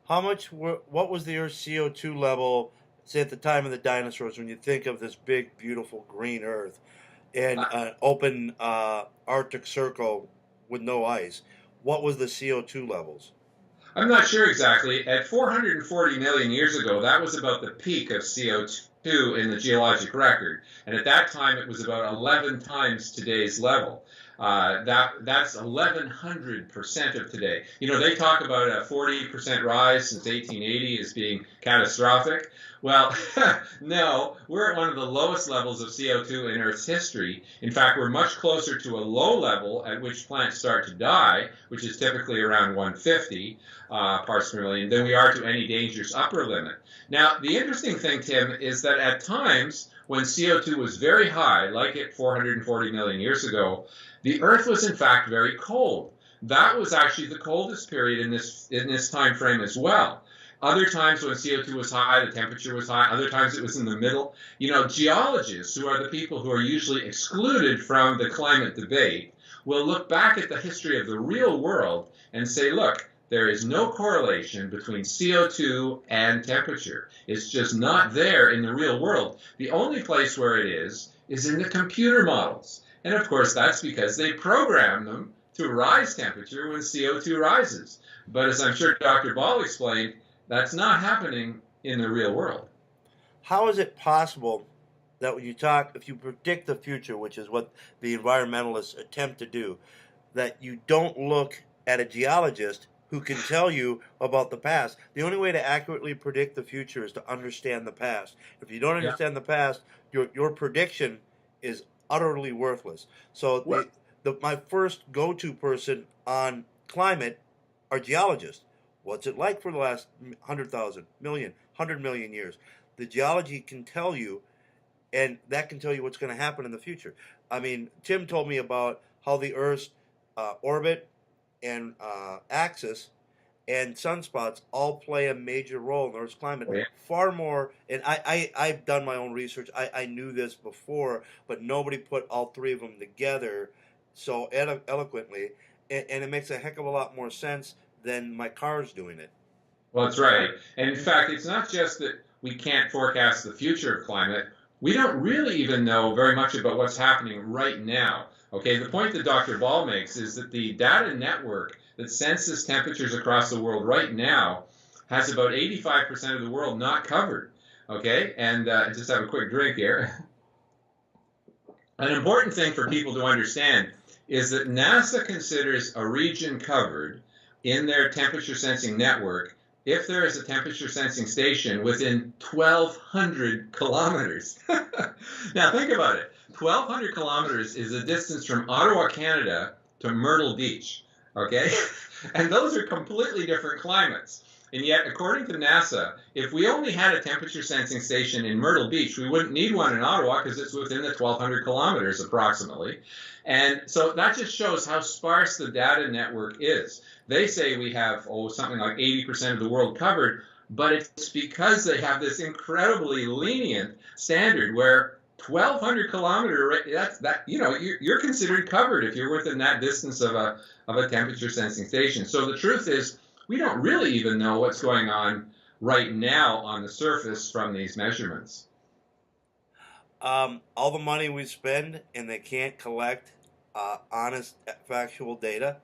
What was the Earth's CO2 level, say at the time of the dinosaurs, when you think of this big, beautiful green Earth and Uh, an open Arctic Circle with no ice? What was the CO2 levels? I'm not sure exactly. At 440 million years ago, that was about the peak of CO2 in the geologic record, and at that time it was about 11 times today's level. That's 1,100% of today. You know, they talk about a 40% rise since 1880 as being catastrophic. Well, no, we're at one of the lowest levels of CO2 in Earth's history. In fact, we're much closer to a low level at which plants start to die, which is typically around 150 parts per million, than we are to any dangerous upper limit. Now, the interesting thing, Tim, is that at times when CO2 was very high, like at 440 million years ago, the Earth was in fact very cold. That was actually the coldest period in this time frame as well. Other times when CO2 was high, the temperature was high. Other times it was in the middle. You know, geologists, who are the people who are usually excluded from the climate debate, will look back at the history of the real world and say, look, there is no correlation between CO2 and temperature. It's just not there in the real world. The only place where it is in the computer models. And of course, that's because they program them to rise temperature when CO2 rises. But as I'm sure Dr. Ball explained, that's not happening in the real world. How is it possible that when you talk, if you predict the future, which is what the environmentalists attempt to do, that you don't look at a geologist who can tell you about the past? The only way to accurately predict the future is to understand the past. If you don't Yeah. understand the past, your prediction is utterly worthless. So Well, my first go-to person on climate are geologists. What's it like for the last 100,000, million, 100 million years? The geology can tell you, and that can tell you what's going to happen in the future. I mean, Tim told me about how the Earth's orbit and axis and sunspots all play a major role in Earth's climate. yeah. Far more, and I've done my own research. I knew this before, but nobody put all three of them together so eloquently, and it makes a heck of a lot more sense than my car's doing it. Well, that's right. And in fact, it's not just that we can't forecast the future of climate. We don't really even know very much about what's happening right now. Okay, the point that Dr. Ball makes is that the data network that senses temperatures across the world right now has about 85% of the world not covered. Okay, and just have a quick drink here. An important thing for people to understand is that NASA considers a region covered in their temperature sensing network if there is a temperature sensing station within 1,200 kilometers. Now think about it. 1,200 kilometers is the distance from Ottawa, Canada to Myrtle Beach, okay? And those are completely different climates. And yet, according to NASA, if we only had a temperature sensing station in Myrtle Beach, we wouldn't need one in Ottawa because it's within the 1,200 kilometers approximately. And so that just shows how sparse the data network is. They say we have, something like 80% of the world covered, but it's because they have this incredibly lenient standard where 1,200 kilometer, you're considered covered if you're within that distance of a temperature sensing station. So the truth is, we don't really even know what's going on right now on the surface from these measurements. All the money we spend and they can't collect honest, factual data.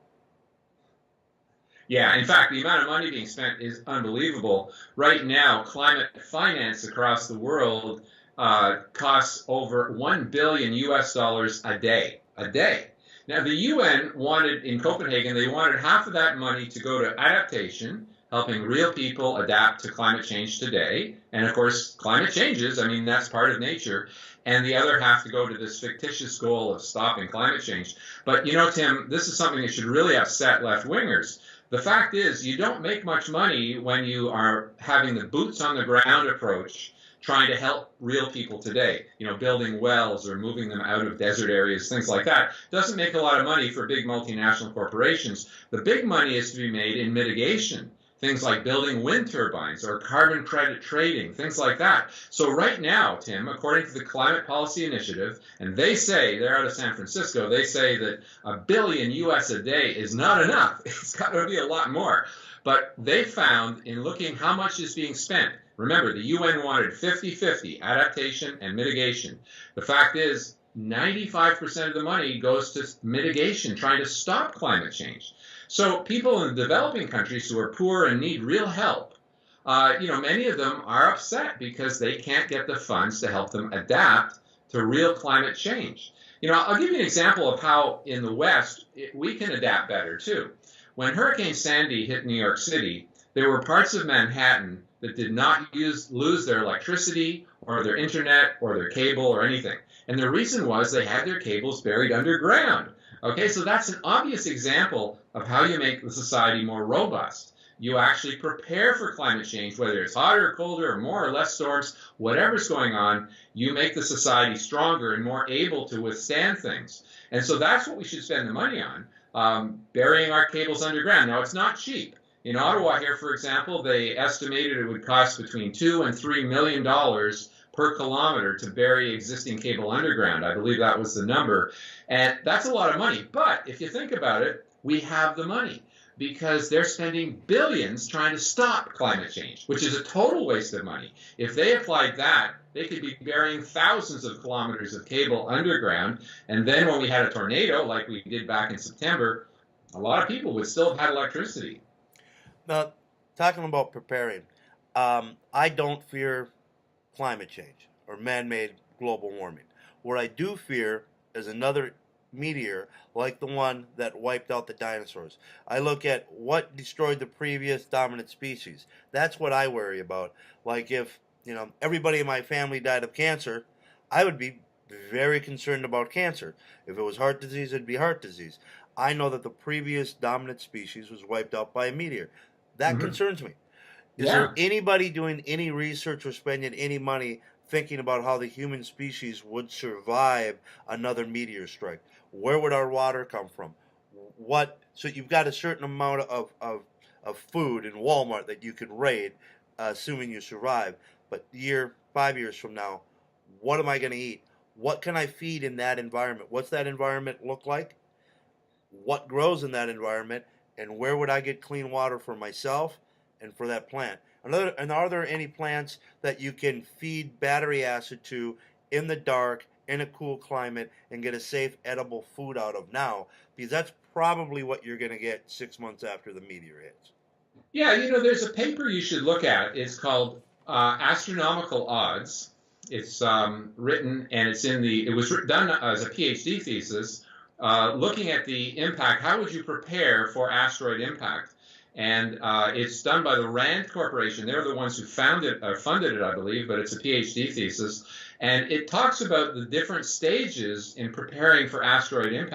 Yeah, in fact, the amount of money being spent is unbelievable. Right now, climate finance across the world costs over 1 billion US dollars a day. A day. Now, the UN wanted, in Copenhagen, they wanted half of that money to go to adaptation, helping real people adapt to climate change today. And of course, climate changes, I mean, that's part of nature. And the other half to go to this fictitious goal of stopping climate change. But you know, Tim, this is something that should really upset left-wingers. The fact is, you don't make much money when you are having the boots on the ground approach, trying to help real people today, you know, building wells or moving them out of desert areas, things like that. Doesn't make a lot of money for big multinational corporations. The big money is to be made in mitigation, things like building wind turbines or carbon credit trading, things like that. So right now, Tim, according to the Climate Policy Initiative, and they say, they're out of San Francisco, they say that $1 billion US a day is not enough. It's got to be a lot more. But they found in looking how much is being spent, remember, the UN wanted 50-50 adaptation and mitigation. The fact is, 95% of the money goes to mitigation, trying to stop climate change. So people in developing countries who are poor and need real help, many of them are upset because they can't get the funds to help them adapt to real climate change. I'll give you an example of how in the West we can adapt better too. When Hurricane Sandy hit New York City, there were parts of Manhattan that did not lose their electricity or their internet or their cable or anything. And the reason was they had their cables buried underground. Okay, so that's an obvious example of how you make the society more robust. You actually prepare for climate change, whether it's hotter or colder or more or less storms, whatever's going on, you make the society stronger and more able to withstand things. And so that's what we should spend the money on, burying our cables underground. Now, it's not cheap. In Ottawa here, for example, they estimated it would cost between $2 and $3 million per kilometer to bury existing cable underground. I believe that was the number. And that's a lot of money. But if you think about it, we have the money because they're spending billions trying to stop climate change, which is a total waste of money. If they applied that, they could be burying thousands of kilometers of cable underground. And then when we had a tornado, like we did back in September, a lot of people would still have had electricity. Now, talking about preparing, I don't fear climate change or man-made global warming. What I do fear is another meteor like the one that wiped out the dinosaurs. I look at what destroyed the previous dominant species. That's what I worry about. Like if, everybody in my family died of cancer, I would be very concerned about cancer. If it was heart disease, it'd be heart disease. I know that the previous dominant species was wiped out by a meteor. That concerns me. Is there anybody doing any research or spending any money thinking about how the human species would survive another meteor strike? Where would our water come from? So you've got a certain amount of food in Walmart that you could raid, assuming you survive. But 5 years from now, what am I going to eat? What can I feed in that environment? What's that environment look like? What grows in that environment? And where would I get clean water for myself and for that plant? And are there any plants that you can feed battery acid to in the dark, in a cool climate, and get a safe, edible food out of now? Because that's probably what you're going to get 6 months after the meteor hits. Yeah, there's a paper you should look at. It's called Astronomical Odds. It's written, and it was done as a PhD thesis, looking at the impact. How would you prepare for asteroid impact? And it's done by the RAND Corporation. They're the ones who funded it, I believe, but it's a PhD thesis. And it talks about the different stages in preparing for asteroid impact.